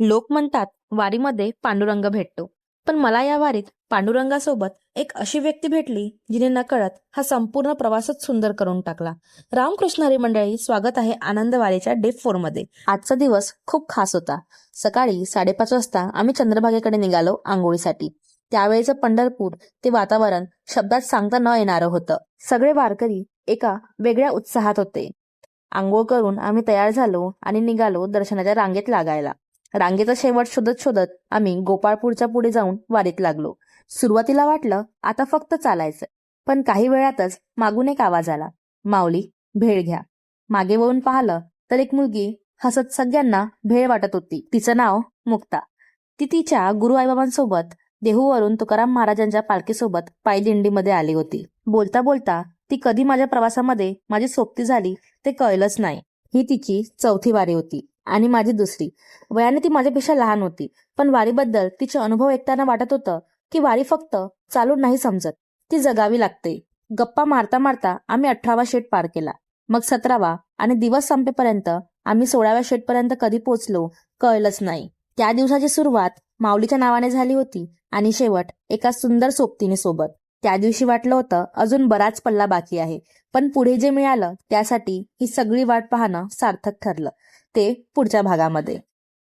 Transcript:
लोक म्हणतात वारीमध्ये पांडुरंग भेटतो, पण मला या वारीत पांडुरंगासोबत एक अशी व्यक्ती भेटली जिने नकळत हा संपूर्ण प्रवासच सुंदर करून टाकला. रामकृष्ण हरी मंडळी, स्वागत आहे आनंद वारीच्या डे 4 मध्ये. आजचा दिवस खूप खास होता. सकाळी 5:30 वाजता आम्ही चंद्रभागेकडे निघालो आंघोळीसाठी. त्यावेळेचं पंढरपूर ते वातावरण शब्दात सांगता न येणारं होतं. सगळे वारकरी एका वेगळ्या उत्साहात होते. आंघोळ करून आम्ही तयार झालो आणि निघालो दर्शनाच्या रांगेत लागायला. रांगेचा शेवट शोधत शोधत आम्ही गोपाळपूरच्या पुढे जाऊन वारीत लागलो. सुरुवातीला वाटलं आता फक्त चालायचं, पण काही वेळातच मागून एक आवाज आला, माऊली भेळ घ्या. मागे वळून पाहिलं तर एक मुलगी हसत सगळ्यांना भेळ वाटत होती. तिचं नाव मुक्ता. ती तिच्या गुरु आईबाबांसोबत देहूवरून तुकाराम महाराजांच्या पालखीसोबत पायदिंडीमध्ये आली होती. बोलता बोलता ती कधी माझ्या प्रवासामध्ये माझी सोबती झाली ते कळलंच नाही. ही तिची 4थी वारी होती आणि माझी 2री. वयाने ती माझ्यापेक्षा लहान होती, पण वारीबद्दल तिचे अनुभव ऐकताना वाटत होतं की वारी फक्त चालून नाही समजत, ती जगावी लागते. गप्पा मारता मारता आम्ही 18वा शेट पार केला, मग 17वा, आणि दिवस संपेपर्यंत आम्ही 16व्या शेटपर्यंत कधी पोचलो कळलंच नाही. त्या दिवसाची सुरुवात माऊलीच्या नावाने झाली होती आणि शेवट एका सुंदर सोबतीने सोबत. त्या दिवशी वाटलं होतं अजून बराच पल्ला बाकी आहे, पण पुढे जे मिळालं त्यासाठी ही सगळी वाट पाहणं सार्थक ठरलं. ते पुढच्या भागामध्ये.